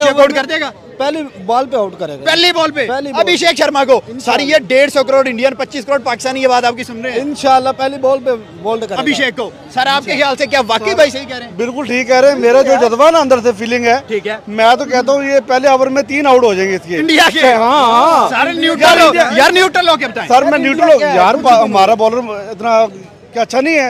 Out कर देगा, पहली बॉल पे आउट करेगा, पहली बॉल पे अभिषेक शर्मा को। सर ये 150 करोड़ इंडियन, 25 करोड़ पाकिस्तानी, ये बात आपकी सुन रहे हैं? इंशाल्लाह पहली बॉल पे बोल्ड करेगा अभिषेक को। सर आपके ख्याल से क्या वाकई भाई सही कह रहे हैं? बिल्कुल ठीक कह रहे हैं। मेरा जो जज्बा ना अंदर से फीलिंग है, ठीक है, मैं तो कहता हूँ ये पहले ओवर में 3 आउट हो जाएंगे इसके इंडिया के। हाँ सर न्यूट्रल हो यार, न्यूट्रल हो के बताएं सर। मैं न्यूट्रल हूँ यार, हमारा बॉलर इतना क्या अच्छा नहीं है,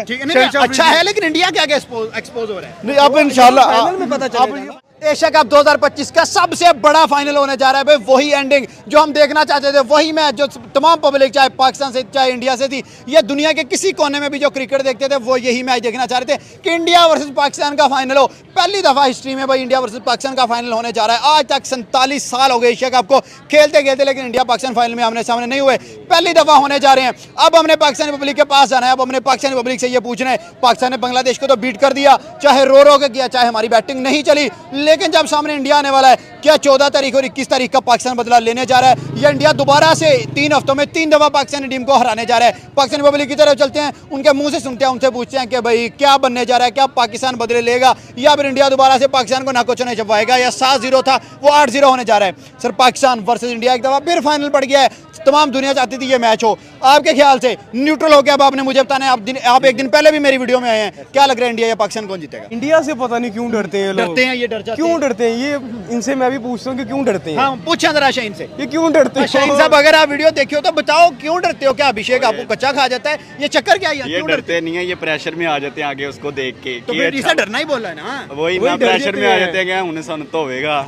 अच्छा है, लेकिन इंडिया क्या एक्सपोज हो रहा है? नहीं अब इंशाल्लाह में पता चलेगा। एशिया कप 2025 का सबसे बड़ा फाइनल होने जा रहा है भाई, वही एंडिंग जो हम देखना चाहते थे, वही मैच जो तमाम पब्लिक चाहे पाकिस्तान से चाहे इंडिया से थी, या दुनिया के किसी कोने में भी जो क्रिकेट देखते थे वो यही मैच देखना चाह रहे थे कि इंडिया वर्सेस पाकिस्तान का फाइनल हो। पहली दफा हिस्ट्री में भाई इंडिया वर्सेस पाकिस्तान का फाइनल होने जा रहा है। आज तक 47 साल हो गए एशिया कप को खेलते खेलते, लेकिन इंडिया पाकिस्तान फाइनल में आमने सामने नहीं हुए, पहली दफा होने जा रहे हैं। अब हमने पाकिस्तानी पब्लिक के पास जाना है, अब हमने पाकिस्तानी पब्लिक से ये पूछना है, पाकिस्तान ने बांग्लादेश को तो बीट कर दिया, चाहे रो रो के किया, चाहे हमारी बैटिंग नहीं चली, लेकिन जब सामने इंडिया आने वाला है, क्या 14 तारीख और 21 तारीख का पाकिस्तान बदला लेने जा रहा है, या इंडिया दोबारा से 3 हफ्तों में 3 दफा पाकिस्तानी टीम को हराने जा रहा है? पाकिस्तानी पब्लिक की तरफ चलते हैं, उनके मुंह से सुनते हैं, उनसे पूछते हैं कि भाई क्या बनने जा रहा है, क्या पाकिस्तान बदले लेगा, या फिर इंडिया दोबारा से पाकिस्तान को नाकोचने छपाएगा, या 7-0 था वो 8-0 होने जा रहा है? सर पाकिस्तान वर्सेस इंडिया एक दफा फिर फाइनल पड़ गया है, तमाम दुनिया चाहती थी ये मैच हो। आपके ख्याल से न्यूट्रल हो गया, अब आपने मुझे बताना है, आप एक दिन पहले भी मेरी वीडियो में आए हैं, क्या लग रहा है इंडिया या पाकिस्तान कौन जीतेगा? इंडिया से पता नहीं क्यों डरते हैं लोग, डरते हैं, ये डर जाते क्यों डरते हैं ये, इनसे मैं भी पूछता हूँ कि क्यों डरते हैं। हाँ पूछा जरा शाहीन से, ये क्यों डरते हैं? शाहीन साहब अगर आप वीडियो देखिए हो तो बताओ क्यों डरते हो? क्या अभिषेक आपको कच्चा खा जाता है? ये चक्कर क्या है? ये डरते नहीं है, ये प्रेशर में आ जाते हैं आगे उसको देख के। तो फिर इसे डरना ही बोल रहा है ना, वही ना, प्रेशर में आ जाते हैं, उन्हें सन तो होगा।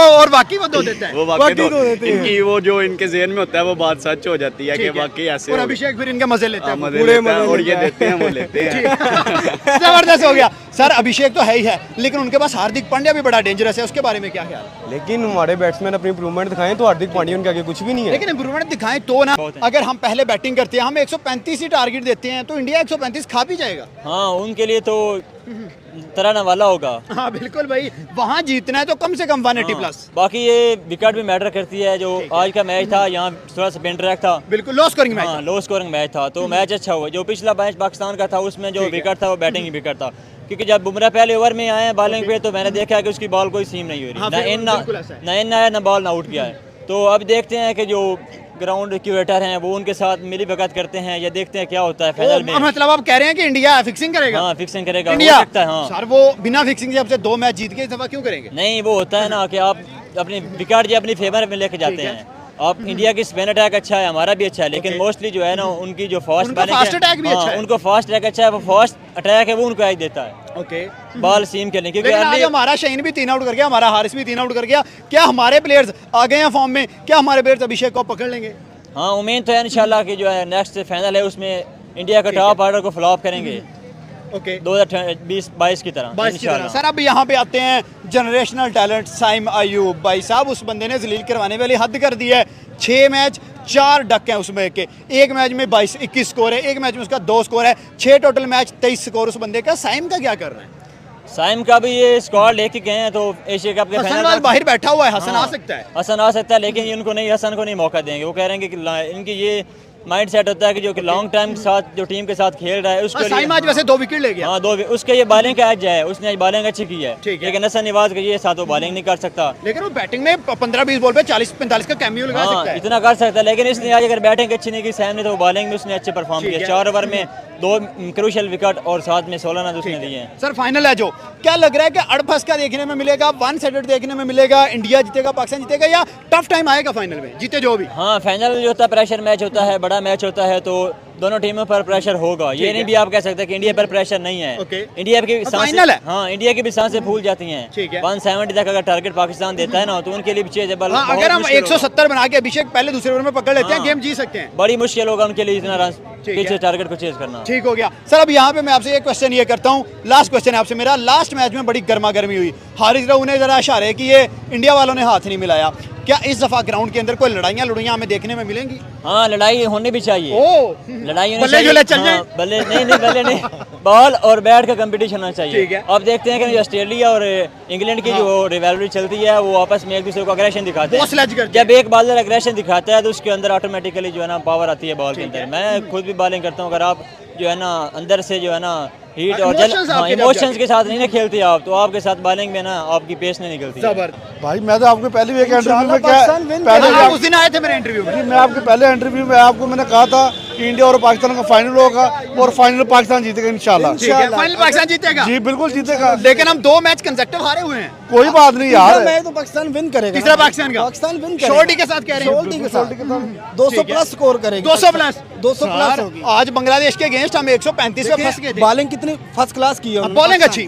और बाकी वो दो देता है, वो बाकी दो देते हैं। इनकी वो जो इनके ज़हन में होता है वो बात सच हो जाती है कि बाकी ऐसे। और अभिषेक फिर इनके मजे लेते हैं, और ये देते हैं, वो लेते हैं। जबरदस्त हो गया। सर अभिषेक तो है ही है, लेकिन उनके पास हार्दिक पांड्या भी बड़ा डेंजरस है, उसके बारे में क्या ख्याल है? लेकिन हमारे बैट्समैन अपनी इंप्रूवमेंट दिखाएं तो हार्दिक पांड्या उनके आगे कुछ भी नहीं है। लेकिन इंप्रूवमेंट दिखाएं तो ना, अगर हम पहले बैटिंग करते हैं, हम 135 ही टारगेट देते हैं, तो इंडिया 135 खा भी जाएगा। हाँ उनके लिए तो तराना वाला होगा। हाँ बिल्कुल भाई, वहाँ जीतना है तो कम से कम 180 प्लस। बाकी ये विकेट भी मैटर करती है, जो आज का मैच था यहाँ थोड़ा स्पिन ट्रैक था, बिल्कुल लो स्कोरिंग मैच। हाँ लो स्कोरिंग मैच था, तो मैच अच्छा हुआ। जो पिछला मैच पाकिस्तान का था उसमें जो विकेट था वो बैटिंग ही विकेट था, क्योंकि जब बुमराह पहले ओवर में आए बॉलिंग पे तो मैंने देखा कि उसकी बॉल कोई सीम नहीं हो रही, ना इन आया ना बॉल ना आउट किया है। तो अब देखते हैं कि जो ग्राउंड क्यूरेटर हैं वो उनके साथ मिली भगत करते हैं, या देखते हैं क्या होता है फाइनल में। मतलब आप कह रहे हैं कि इंडिया फिक्सिंग करेगा? हाँ फिक्सिंग करेगा इंडिया। हो सकता है। हाँ सर वो बिना फिक्सिंग से अब से 2 मैच जीत के इस दफा क्यों करेंगे? नहीं वो होता है ना कि आप अपनी विकेट जो अपनी फेवर में लेके जाते हैं। अब इंडिया की स्पिन अटैक अच्छा है, हमारा भी अच्छा है, लेकिन मोस्टली जो है ना उनकी जो फास्ट अटैक भी अच्छा है, उनको फास्ट अटैक अच्छा है, वो फास्ट अटैक है वो उनको एज देता है। ओके बॉल सीम के लिए, क्योंकि आज हमारा शाहीन भी 3 आउट कर गया, हमारा हारिस भी 3 आउट कर गया, क्या हमारे प्लेयर्स आ गए हैं फॉर्म में? क्या हमारे प्लेयर्स अभिषेक को पकड़ लेंगे? हाँ उम्मीद तो है इंशाल्लाह कि जो है नेक्स्ट फाइनल है उसमें इंडिया का टॉप ऑर्डर को फ्लॉप करेंगे। ओके 2022 की तरह इंशाल्लाह। सर अब यहाँ पे आते हैं जनरेशनल टैलेंट साइम अयूब भाई साहब, उस बंदे ने जलील करवाने वाली हद कर दी है। 6 मैच 4 डक हैं उसमें के, एक मैच में 22-21 स्कोर है, एक मैच में उसका 2 स्कोर है, 6 टोटल मैच 23 स्कोर उस बंदे का। साइम का क्या कर रहा है? साइम का भी ये स्क्वाड लेके गए हैं, तो एशिया कप के हसन बाहर बैठा हुआ है, हसन आ सकता है, हसन आ सकता है, लेकिन इनको नहीं, हसन को नहीं मौका देंगे। वो कह रहे हैं कि इनकी ये माइंड सेट होता है कि जो कि लॉन्ग टाइम के साथ जो टीम के साथ खेल रहा है उसके लिए। साइम आज वैसे 2 विकेट ले गया। हाँ 2, उसके ये बॉलिंग का एज है, उसने आज बॉलिंग अच्छी की है, लेकिन हसन नवाज के ये साथ वो बॉलिंग नहीं कर सकता, लेकिन वो बैटिंग में 15-20 बॉल पे 40-45 का कैमियो लगा सकता है, इतना कर सकता है। लेकिन इसने आज अगर बैटिंग अच्छी नहीं की साइम ने, तो बॉलिंग में उसने अच्छे परफॉर्म किया। 4 ओवर में 2 क्रूशियल विकेट और साथ में 16 रन उसने दिए हैं। सर फाइनल है जो, क्या लग रहा है कि अड़फस का देखने में मिलेगा, 1 साइडेड देखने में मिलेगा, इंडिया जीतेगा पाकिस्तान जीतेगा, या टफ टाइम आएगा फाइनल में, जीते जो भी? हाँ फाइनल जो होता है प्रेशर मैच होता है, बड़ा मैच होता है, तो दोनों टीमों पर प्रेशर होगा। ये नहीं भी आप कह सकते कि इंडिया पर प्रेशर नहीं है। इंडिया की फाइनल है, हाँ इंडिया की भी सांसें फूल जाती हैं। 170 तक अगर टारगेट पाकिस्तान देता है ना, तो उनके लिए भी चेजेबल। अगर हम 170 बना के अभिषेक पहले दूसरे ओवर में पकड़ लेते हैं, गेम जीत सकते हैं। बड़ी मुश्किल होगा उनके लिए इतना रन पीछे टारगेट को चेज करना। ठीक हो गया सर। अब यहाँ पे मैं आपसे एक क्वेश्चन ये करता हूँ, लास्ट क्वेश्चन है आपसे मेरा। लास्ट मैच में बड़ी गर्मा गर्मी हुई, हारिस राव ने जरा इशारे किए, इंडिया वालों ने हाथ नहीं मिलाया। क्या इस दफा ग्राउंड के अंदर कोई लड़ाइयाँ हमें देखने में मिलेंगी? हाँ लड़ाई होनी भी चाहिए, लड़ाई होनी चाहिए। बल्ले नहीं बॉल और बैट का कंपटीशन होना चाहिए। अब देखते हैं कि ऑस्ट्रेलिया और इंग्लैंड की जो रिवैल्वरी चलती है, वो आपस में एक दूसरे को अग्रेशन दिखाते हैं। जब एक बॉलर अग्रेशन दिखाता है तो उसके अंदर ऑटोमेटिकली जो है ना पावर आती है बॉल के अंदर। मैं खुद भी बॉलिंग करता हूँ, अगर आप जो है ना अंदर से जो है ना हीट और Emotions आपके जब इमोशंस जाते के साथ नहीं ना खेलते आप, तो आपके साथ बॉलिंग में ना आपकी पेस नहीं निकलती। जबरदस्त। भाई मैं तो आपको पहले भी एक इंटरव्यू में पाकिस्तान win पहले आप उस दिन आए थे मेरे इंटरव्यू में। जी, मैं आपके पहले इंटरव्यू में आपको मैंने कहा था कि इंडिया और पाकिस्तान का फाइनल होगा और फाइनल पाकिस्तान जीतेगा इंशाल्लाह। ठीक है, फाइनल पाकिस्तान जीतेगा। जी बिल्कुल जीतेगा, लेकिन हम 2 मैच कंसेक्टिव हारे हुए हैं। कोई बात नहीं यार। मैं तो पाकिस्तान विन करेगा। तीसरा पाकिस्तान का पाकिस्तान विन करेगा। शॉर्टी के साथ कह रहे हैं। शॉर्टी के साथ 200 प्लस स्कोर करेगी। 200 प्लस 200 प्लस होगी। आज बांग्लादेश के अगेंस्ट हम 135 पे फंस गए थे। बॉलिंग कितनी फर्स्ट क्लास की है उन्होंने।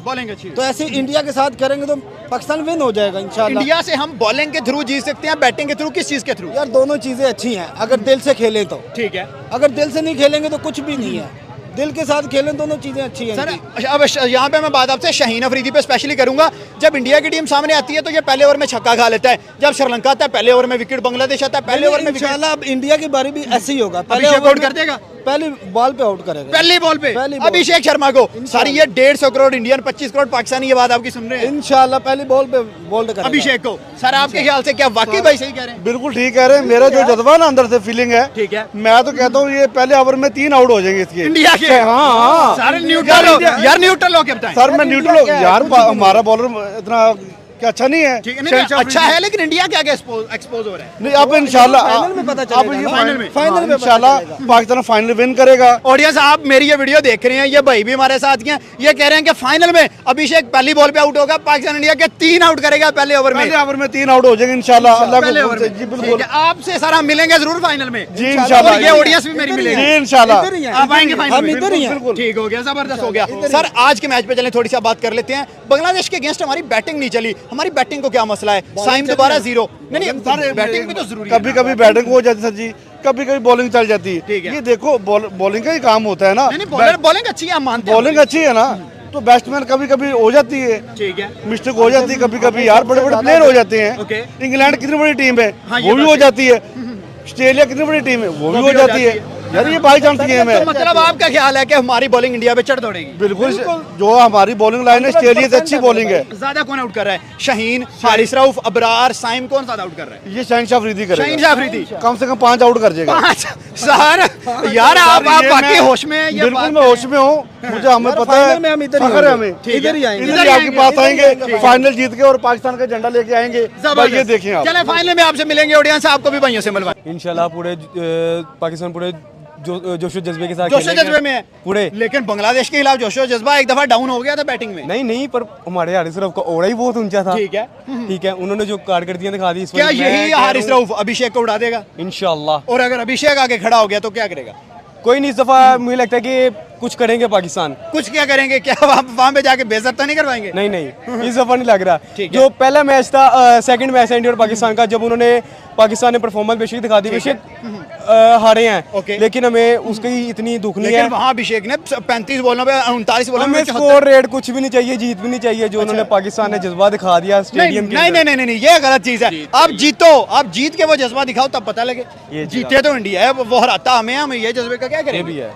बॉलिंग अच्छी तो ऐसे इंडिया के साथ करेंगे तो पाकिस्तान विन हो जाएगा इंशाल्लाह। इंडिया से हम बॉलिंग के थ्रू जीत सकते हैं, बैटिंग के थ्रू, किस चीज के थ्रू? यार दोनों चीजें अच्छी हैं अगर दिल से खेलें तो। ठीक है अगर दिल से नहीं खेलेंगे तो कुछ भी नहीं है। दिल के साथ खेलें, दोनों चीजें अच्छी हैं सर। इनकी। अब यहाँ पे मैं बात आपसे शाहीन अफरीदी पे स्पेशली करूंगा। जब इंडिया की टीम सामने आती है तो ये पहले ओवर में छक्का खा लेता है, जब श्रीलंका आता है पहले ओवर में विकेट, बांग्लादेश आता है पहले ओवर में विकेट। इंशाल्लाह अब इंडिया की बारी भी ऐसे ही होगा। अभिषेक ओवर आउट में कर देगा, पहली बॉल पे आउट करेगा। पहली बॉल पे अभिषेक शर्मा को। सर ये 150 करोड़ इंडियन, 25 करोड़ पाकिस्तानी, ये बात आपकी सुन रहे हैं? इंशाल्लाह पहली बॉल पे बोल्ड करेगा अभिषेक को। सर आपके ख्याल से क्या वाकई भाई सही कह रहे हैं? बिल्कुल ठीक कह रहे हैं। मेरा जो जज्बा ना अंदर से फीलिंग है, ठीक है। मैं तो कहता हूँ ये पहले ओवर में 3 आउट हो जाएंगे इसके इंडिया के। हाँ सारे न्यूट्रल हो यार, न्यूट्रल हो के बताएं। सर मैं न्यूट्रल यार, हमारा बॉलर इतना क्या अच्छा नहीं है। ठीक है, नहीं, अच्छा है लेकिन इंडिया क्या एक्सपोज हो रहा है? नहीं अब इंशाल्लाह फाइनल में पता अब चलेगा ये ना। फाइनल में। फाइनल में इंशाल्लाह पाकिस्तान फाइनल विन करेगा। ऑडियंस आप मेरी ये वीडियो देख रहे हैं, ये भाई भी हमारे साथ हैं, ये कह रहे हैं कि फाइनल में अभिषेक पहली बॉल पे आउट होगा, पाकिस्तान इंडिया के 3 आउट करेगा पहले ओवर में। पहले ओवर में 3 आउट हो जाएंगे इंशाल्लाह। अल्लाह पहले को ओवर में। जी ठीक बिल्कुल है, आपसे सर हम मिलेंगे जरूर फाइनल में जी इंशाल्लाह। और ये ऑडियंस भी मेरी मिलेगी जी इंशाल्लाह। इधर ही हैं, आप आएंगे फाइनल हम में? इधर ही हैं। बिल्कुल। ठीक हो गया, जबरदस्त हो गया। सर आज के मैच पे चलें, थोड़ी सी बात कर लेते हैं। बांग्लादेश के अगेंस्ट हमारी बैटिंग नहीं चली, हमारी बैटिंग को क्या मसला है? साइम दोबारा 0। नहीं सर बैटिंग भी तो जरूरी है। कभी कभी बैटिंग हो जाती है सर जी, कभी कभी बॉलिंग चल जाती ठीक है। है। ये देखो बॉलिंग का ही काम होता है ना। नहीं बॉलिंग अच्छी है, हम मानते हैं। बॉलिंग अच्छी है ना, तो बैट्समैन कभी कभी हो जाती है, ठीक है। मिस्टेक हो जाती है कभी कभी यार, बड़े बड़े प्लेयर हो जाते हैं। ओके। इंग्लैंड कितनी बड़ी टीम है, हाँ, ये वो भी बात हो है। जाती है। ऑस्ट्रेलिया कितनी बड़ी टीम है, वो भी हो जाती है। यार ये बाई चांस गेम है। तो मतलब आपका ख्याल है कि हमारी बॉलिंग इंडिया पे चढ़ दौड़ेगी? बिल्कुल, जो हमारी बॉलिंग लाइन है ऑस्ट्रेलिया से अच्छी बॉलिंग है। ज्यादा कौन आउट कर रहा है? शाहीन, हारिस रऊफ, अबरार, साइम, कौन ज्यादा आउट कर रहा है? ये शाहीन शाह अफरीदी करेगा। शाहीन शाह अफरीदी कम से कम 5 आउट कर जाएगा। 5 सर यार आप ये बाकी मैं- होश में हैं, ये बिल्कुल बात मैं है। होश में हूँ, मुझे हमें पता है, फाइनल में हम इधर ही फख्र है होंगे। हमें। इधर ही आएंगे। इधर ही आपके पास आएंगे, फाइनल जीत के और पाकिस्तान का झंडा लेके आएंगे। भाई ये देखें आप। चले फाइनल में आपसे मिलेंगे, ऑडियंस आपको भी भाइयों से मिलवाएं। इंशाल्लाह पूरे पाकिस्तान पूरे जोशो जज्बे के साथ जोशो खेलेंगे। जज्बे में है पूरे। लेकिन बांग्लादेश के खिलाफ जोशो जज्बा एक दफा डाउन हो गया था बैटिंग में। नहीं पर हमारे हारिस रऊफ का ओड़ा ही बहुत ऊंचा था। ठीक है। ठीक है, उन्होंने जो कारकर्दियां दिखा दी इस क्या यही हारिस रऊफ अभिषेक को उड़ा देगा? इंशाल्लाह। और अगर अभिषेक आगे खड़ा हो गया तो क्या करेगा? कोई नहीं, इस दफा मुझे लगता है कि कुछ करेंगे पाकिस्तान। कुछ क्या करेंगे? क्या वहां पे जाके बेइज्जत तो नहीं करवाएंगे? नहीं इस दफा नहीं लग रहा। ठीक है। जो पहला मैच था, सेकंड मैच है इंडिया और पाकिस्तान का, जब उन्होंने पाकिस्तान ने परफॉर्मेंस बेशक दिखा दी, बेशक हारे ओके। हैं, लेकिन हमें उसकी इतनी दुख नहीं लेकिन है। वहां अभिषेक ने 35 बॉलों पे 39 बॉलों में हमें 74 स्कोर रेट कुछ भी नहीं चाहिए, जीत भी नहीं चाहिए। जो उन्होंने पाकिस्तान ने जज्बा दिखा दिया नहीं स्टेडियम के नहीं अंदर। नहीं नहीं नहीं, ये गलत चीज है। आप जीतो, आप जीत के वो जज्बा दिखाओ तब पता लगे। ये चीज़ जीते तो इंडिया है, वो हराता हमें, हम ये जज्बे का क्या ये करें? भी है।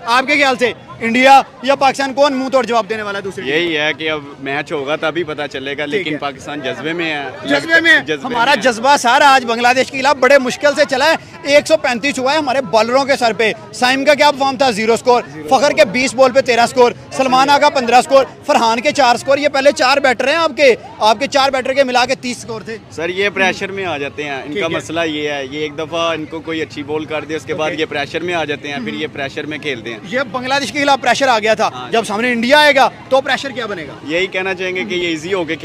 आपके ख्याल से इंडिया या पाकिस्तान कौन मुंह तोड़ जवाब देने वाला है दूसरी? यही है कि अब मैच होगा तभी पता चलेगा, लेकिन है। पाकिस्तान जज्बे में है। जज्बे में हमारा जज्बा सारा आज बांग्लादेश के खिलाफ बड़े मुश्किल से चला है। 135 हुआ है हमारे बॉलरों के सर पे। साइम का क्या फॉर्म था? 0 स्कोर। फखर के 20 बॉल पे 13 स्कोर। सलमान आगा 15 स्कोर। फरहान के 4 स्कोर। ये पहले 4 बैटर हैं आपके 4 बैटर के मिला के 30 स्कोर थे। सर ये प्रेशर में आ जाते हैं, ठीक इनका है। मसला ये है, ये एक दफा इनको कोई अच्छी बॉल कर दे, उसके बाद ये प्रेशर में आ जाते हैं, फिर ये प्रेशर में खेलते हैं। ये बांग्लादेश के खिलाफ प्रेशर आ गया था, जब सामने इंडिया आएगा तो प्रेशर क्या बनेगा? यही कहना चाहेंगे कि ये इजी होके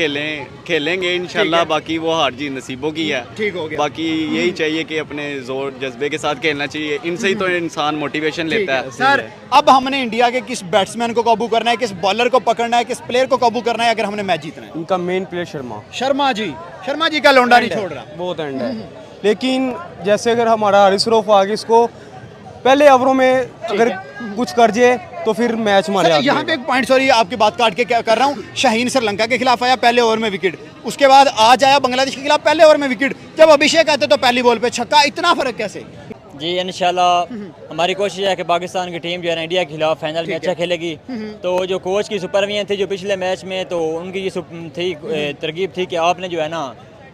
खेलेंगे इंशाल्लाह। बाकी वो हार जी नसीबों की है। ठीक हो गया। बाकी यही चाहिए कि अपने जोर जज्बे के साथ खेलना चाहिए, इनसे ही तो इंसान मोटिवेशन ठीक लेता है। है। सर अब हमने इंडिया के किस बैट्समैन को काबू करना है, किस बॉलर को पकड़ना है, किस प्लेयर को काबू करना है अगर हमने मैच जीतना है? उनका मेन प्लेयर शर्मा जी का लौंडा नहीं छोड़ रहा। बहुत एंड है। लेकिन जैसे अगर हमारा हारिस रऊफ आ गया, इसको पहले ओवरों में अगर कुछ कर जाए तो फिर मैच हमारे सर हाथ में यहाँ पे एक पॉइंट, सॉरी आपकी बात काट के क्या कर रहा हूँ। शाहीन श्रीलंका के खिलाफ आया, पहले ओवर में विकेट। उसके बाद आज आया बांग्लादेश के खिलाफ, पहले ओवर में विकेट। जब अभिषेक आते तो पहली बॉल पे छक्का। इतना फर्क कैसे? जी इंशाल्लाह हमारी कोशिश है कि पाकिस्तान की टीम जो है ना इंडिया के खिलाफ फाइनल में अच्छा खेलेगी। तो जो कोच की सुपरविजन थी जो पिछले मैच में, तो उनकी ये थी तरकीब थी कि आपने जो है ना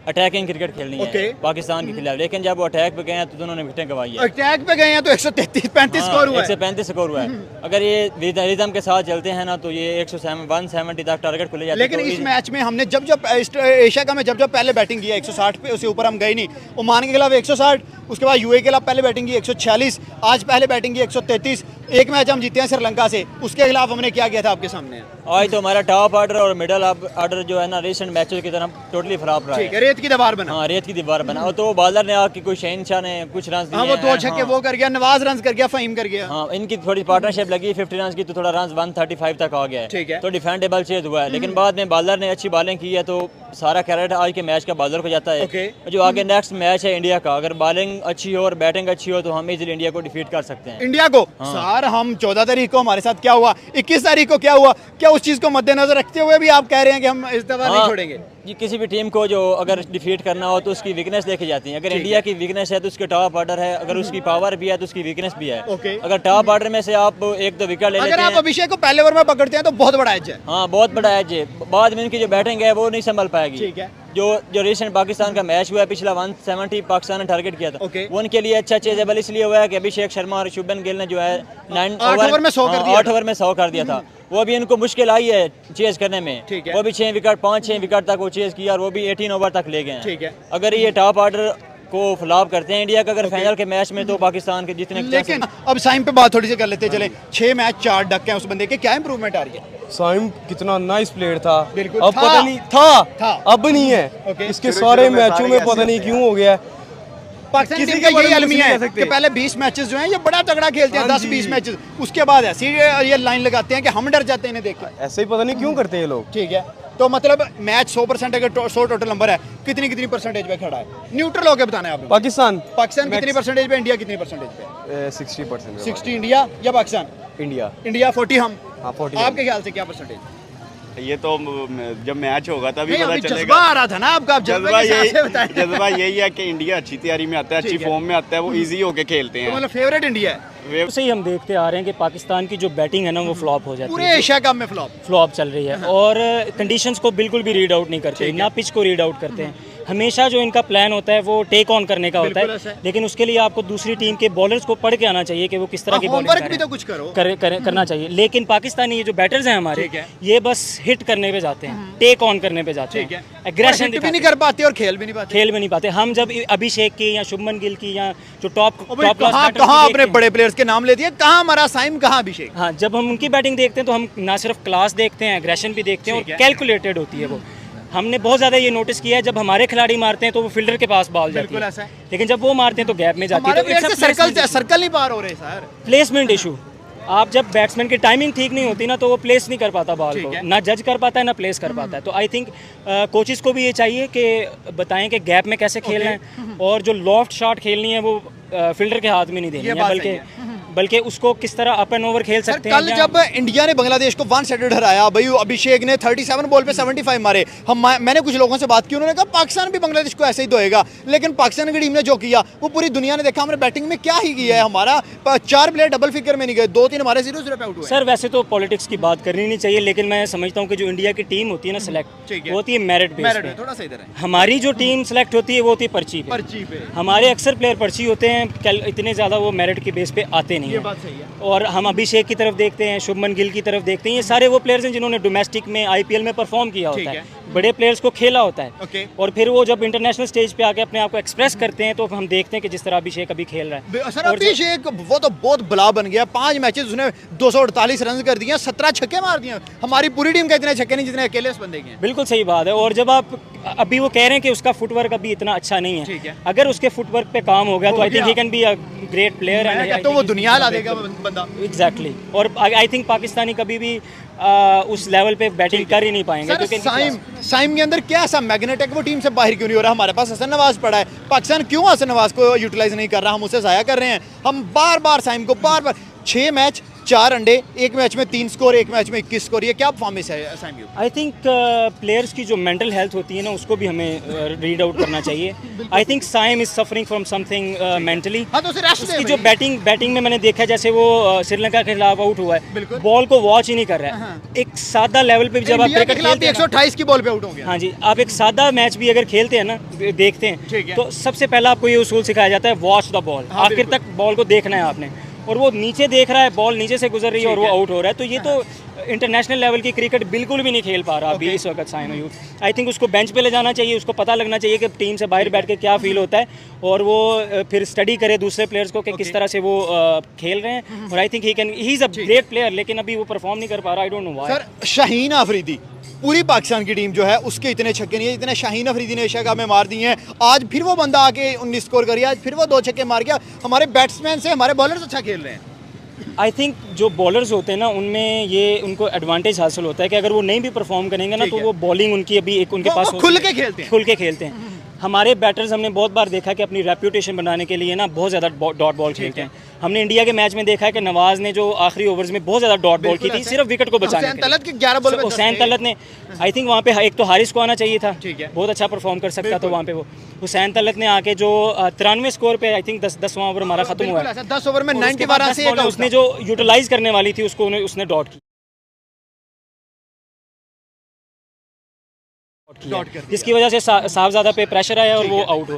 अटैकिंग क्रिकेट खेलनी Okay. है पाकिस्तान के खिलाफ, लेकिन जब वो अटैक पे गए हैं तो दोनों ने विकेटें गंवाई है। अटैक पे गए हैं तो 135 स्कोर हुआ है। 135 स्कोर हुआ है। अगर ये रिदम के साथ चलते हैं ना तो ये 170 तक टारगेट खुले जाते हैं। लेकिन इस मैच में हमने जब एशिया का में जब पहले बैटिंग किया 160 पे, उससे ऊपर हम गए नहीं। ओमान के खिलाफ 160, उसके बाद यूए के खिलाफ पहले बैटिंग की 146, आज पहले बैटिंग की 133। एक मैच हम जीते हैं श्रीलंका से, उसके खिलाफ हमने क्या किया था आपके सामने? आज तो हमारा टॉप ऑर्डर और मिडल ऑर्डर जो है ना रिसेंट मैचेस की तरह टोटली खराब रहा ठीक है। है, रेत की दीवार बना। हाँ, रेत की दीवार बना। और तो बॉलर ने आके कोई शहनशाह ने कुछ रन हाँ, वो 2 छक्के वो कर गया, नवाज रन कर गया, फहीम कर गया। हाँ, इनकी थोड़ी पार्टनरशिप लगी 50 रन की, तो थोड़ा रन 135 तक आ गया ठीक है। तो डिफेंडेबल चेज हुआ है। लेकिन बाद में बॉलर ने अच्छी बॉलिंग की है तो सारा क्रेडिट आज के मैच का बॉलर को जाता है। जो आगे नेक्स्ट मैच है इंडिया का, अगर बॉलिंग अच्छी हो और बैटिंग अच्छी हो तो हम इजीली इंडिया को डिफीट कर सकते हैं। इंडिया को सर, हम 14 तारीख को हमारे साथ क्या हुआ, 21 तारीख को क्या हुआ, क्या उस चीज को मद्देनजर रखते हुए भी आप कह रहे हैं कि हम इस दफा नहीं छोड़ेंगे? जी, किसी भी टीम को जो अगर डिफीट करना हो तो उसकी वीकनेस देखी जाती है। अगर इंडिया की वीकनेस है तो उसके टॉप ऑर्डर है, अगर उसकी पावर भी है तो उसकी वीकनेस भी है। अगर टॉप ऑर्डर में से आप 1-2 विकेट ले लेते अगर हैं, आप अभिषेक को पहले ओवर में पकड़ते हैं तो बहुत बड़ा एज है। हाँ, बहुत बड़ा एज है। बाद में इनकी जो बैटिंग है वो नहीं संभल पाएगी। ठीक है। जो रिसेंट पाकिस्तान का मैच हुआ है, पिछला 170 पाकिस्तान ने टारगेट किया था, Okay. वो उनके लिए अच्छा चेजेबल इसलिए हुआ है कि अभिषेक शर्मा और शुभमन गिल ने जो है 8 ओवर में 100 कर दिया। 8 ओवर में 100 कर दिया था। वो भी इनको मुश्किल आई है चेज करने में। ठीक है। वो भी 5-6 विकेट तक वो चेज किया और वो भी 18 ओवर तक ले गए ठीक है। हैं। अगर ये टॉप ऑर्डर को फ्लॉप करते हैं इंडिया का अगर फाइनल के मैच में, तो पाकिस्तान के जितने लेकिन अब साइम पे बात थोड़ी सी कर लेते चले। 6 मैच 4 डक हैं उस बंदे के, क्या इंप्रूवमेंट आ रही है? साइम कितना नाइस प्लेयर था, बिल्कुल अब था। पता नहीं था, अब नहीं है। इसके सारे मैचों में पता नहीं क्यों हो गया है। पाकिस्तान किसी टीम के का बारे यही में कुछ अलमिया नहीं है कह सकते। कि पहले 20 मैचेस जो हैं ये बड़ा तगड़ा खेलते हैं, हाँ 10-20 जी। मैचेस, उसके बाद ऐसी ये लाइन लगाते हैं कि हम डर जाते हैं इन्हें देख के। ऐसे ही पता नहीं क्यों करते हैं ये लोग। ठीक है, तो मतलब मैच 100% अगर 100 टोटल नंबर है, कितनी परसेंटेज पे खड़ा है? न्यूट्रल होकर बताना है आपने। पाकिस्तान कितनी परसेंटेज पे, इंडिया कितनी परसेंटेज पे? 60%। 60 इंडिया या पाकिस्तान? इंडिया 40 हम। हाँ, 40 आपके ख्याल से क्या परसेंटेज? ये तो जब मैच होगा तभी नहीं, पता अभी जज्बा चलेगा। आ रहा था ना आपका, आप जज्बा के हिसाब से बताएं। जज्बा यही है कि इंडिया अच्छी तैयारी में आता है, अच्छी ठीक है। फॉर्म में आता है, वो इजी होके खेलते तो हैं। मतलब फेवरेट इंडिया है उसे ही हम देखते आ रहे हैं कि पाकिस्तान की जो बैटिंग है ना वो फ्लॉप हो जाती पूरे है, एशिया कप में फ्लॉप चल रही है और कंडीशंस को बिल्कुल भी रीड आउट नहीं करते, ना पिच को रीड आउट करते हैं। हमेशा जो इनका प्लान होता है वो टेक ऑन करने का होता बिल्कुल ऐसा है, है। लेकिन उसके लिए आपको दूसरी टीम के बॉलर्स को पढ़ के आना चाहिए कि वो किस तरह की बॉलिंग होमवर्क भी तो कुछ करो। करना चाहिए। लेकिन पाकिस्तानी ये जो बैटर्स हैं हमारे, ठीक है। ये बस हिट करने पे जाते हैं, टेक ऑन करने पे जाते ठीक है, हैं, एग्रेशन भी नहीं कर पाते और खेल भी नहीं पाते। खेल में नहीं पाते। हम जब अभिषेक की या शुभमन गिल की या जो टॉप कहाँ क्लास कहाँ अपने बड़े प्लेयर्स के नाम ले दिए, कहाँ हमारा साइम, कहाँ अभिषेक? हाँ, जब हम उनकी बैटिंग देखते हैं तो हम ना सिर्फ क्लास देखते हैं, एग्रेशन भी देखते हैं ठीक और है। कैलकुलेटेड होती है वो। हमने बहुत ज़्यादा ये नोटिस किया है, जब हमारे खिलाड़ी मारते हैं तो वो फील्डर के पास बॉल जाती बिल्कुल है, ऐसा है। लेकिन जब वो मारते हैं तो गैप में जाती हमारे है। तो प्लेयर से सर्कल नहीं पार हो रहे सर। Placement issue. आप जब बैट्समैन की टाइमिंग ठीक नहीं होती ना तो वो प्लेस नहीं कर पाता बॉल को, ना जज कर पाता है ना प्लेस कर पाता है। तो आई थिंक कोचेस को भी ये चाहिए कि बताएं कि गैप में कैसे खेलना है और जो लॉफ्ट शॉट खेलनी है वो फील्डर के हाथ में नहीं देनी ये है, बात सही बल्कि उसको किस तरह अप एंड ओवर खेल सर सकते हैं। कल जब इंडिया ने बांग्लादेश को 1-1 हराया, भाई अभिषेक ने 37 बॉल पे 75 मारे। मैंने कुछ लोगों से बात की, उन्होंने कहा पाकिस्तान भी बांग्लादेश को ऐसे ही धोएगा, लेकिन पाकिस्तान की टीम ने जो किया वो पूरी दुनिया ने देखा। हमने बैटिंग में क्या ही किया है, हमारा 4 प्लेयर डबल फिगर में नहीं गए, 2-3 हमारे 0-0 पे आउट हुए। सर वैसे तो पॉलिटिक्स की बात करनी नहीं चाहिए, लेकिन मैं समझता हूँ कि जो इंडिया की टीम होती है ना सेलेक्ट, वो होती है मेरिट बेस पे। थोड़ा सा इधर है। हमारी जो टीम सेलेक्ट होती है वो होती है पर्ची पे। हमारे अक्सर प्लेयर पर्ची होते हैं, इतने ज़्यादा वो मेरिट के बेस पे आते नहीं ये हैं। बात सही है। और हम अभिषेक की तरफ देखते हैं, शुभमन गिल की तरफ देखते हैं, ये सारे वो प्लेयर्स हैं जिन्होंने डोमेस्टिक में आईपीएल में परफॉर्म किया होता है, बड़े प्लेयर्स को खेला होता है। ओके। और फिर वो जब इंटरनेशनल स्टेज पे आके अपने आप को एक्सप्रेस करते हैं तो हम देखते हैं कि जिस तरह अभिषेक अभी खेल रहा है। सर अभिषेक वो तो बहुत बला बन गया, 5 मैचेस उसने 248 रन कर दिए, 17 छक्के मार दिए। हमारी पूरी टीम का इतने छक्के नहीं जितने अकेले इस बंदे के हैं। बिल्कुल सही बात है। और जब आप अभी वो कह रहे हैं कि उसका फुटवर्क अभी इतना अच्छा नहीं ठीक है। है, अगर उसके फुटवर्क पे काम हो गया तो I think he can be a great player. तो वो दुनिया ला देगा बंदा। एग्जैक्टली। और आई थिंक पाकिस्तानी कभी भी उस लेवल पे बैटिंग कर ही नहीं पाएंगे, सर क्योंकि साइम के अंदर क्या ऐसा मैग्नेट है कि वो टीम से बाहर क्यों नहीं हो रहा? हमारे पास हसन नवाज पड़ा है, पाकिस्तान क्यों हसन नवाज को यूटिलाइज नहीं कर रहा? हम उसे ज़ाया कर रहे हैं। हम बार बार साइम को 6 मैच 4 अंडे, एक मैच में 3 स्कोर, एक मैच में 21 स्कोर, ये क्या परफॉर्मेंस है Saim Ayub? I think players की जो मेंटल हेल्थ होती है ना उसको भी हमें रीड आउट करना चाहिए। I think Saim is suffering from something mentally. हाँ, तो उसे रेस्ट दे उसकी भाई। जो बैटिंग में मैंने देखा है, जैसे वो श्रीलंका के खिलाफ आउट हुआ है, बॉल को वॉच ही नहीं कर रहा है। एक सादा लेवल पे भी जब आप इंडिया के क्रिकेट खिलाफ खेलते हैं ना, 128 की बॉल पे आउट हो गया। हाँ जी, आप एक सादा मैच भी अगर खेलते हैं ना, देखते ठीक है। हैं, तो सबसे पहला आपको ये उसूल सिखाया जाता है, वॉच द बॉल। हाँ, आखिर तक बॉल को देखना है आपने, और वो नीचे देख रहा है, बॉल नीचे से गुजर रही है और वो आउट हो रहा है। तो ये तो इंटरनेशनल लेवल की क्रिकेट बिल्कुल भी नहीं खेल पा रहा अभी इस वक्त साइम अयूब। आई थिंक उसको बेंच पे ले जाना चाहिए, उसको पता लगना चाहिए कि टीम से बाहर बैठ के क्या फील होता है, और वो फिर स्टडी करे दूसरे प्लेयर्स को कि किस तरह से वो खेल रहे हैं। और I think he is a great player, लेकिन अभी वो परफॉर्म नहीं कर पा रहा। I don't know why. Sir, Shaheen Afridi, पूरी पाकिस्तान की टीम जो है उसके इतने छक्के नहीं है जितने शाहीन अफरीदी ने एशिया कप में मार दिए हैं। आज फिर वो बंदा आके 19 स्कोर करिए, आज फिर वो 2 छक्के मार गया। हमारे बैट्समैन से हमारे बॉलर्स अच्छा खेल रहे हैं। आई थिंक जो बॉलर्स होते हैं ना, उनमें ये उनको एडवांटेज हासिल होता है कि अगर वो नहीं भी परफॉर्म करेंगे ना, ठीक तो है। वो बॉलिंग उनकी अभी एक उनके पास वो खुल के खेलते हैं। खुल के खेलते हैं। हमारे बैटर्स हमने बहुत बार देखा कि अपनी रेप्यूटेशन बनाने के लिए ना बहुत ज़्यादा डॉट बॉल खेलते हैं। हमने इंडिया के मैच में देखा है कि नवाज ने जो आखिरी ओवर्स में बहुत ज़्यादा डॉट बॉल की थी, सिर्फ विकेट को बचाने हुसैन तलत की 11 बॉल पे 10 हुसैन तलत ने, आई थिंक वहाँ पे एक तो हारिस को आना चाहिए था, ठीक है। बहुत अच्छा परफॉर्म कर सकता था वहाँ पे वो। हुसैन तलत ने आके जो 93 स्कोर पे आई थिंक 10वां ओवर हमारा खत्म हुआ है, 10 ओवर में और उसके 90 बाद रन 10 से बॉल में उसने जो यूटिलाइज करने वाली थी उसको उसने डॉट की, डॉट कर दिया। जिसकी वजह से साहबजादा पे प्रेशर आया और वो आउट हुआ।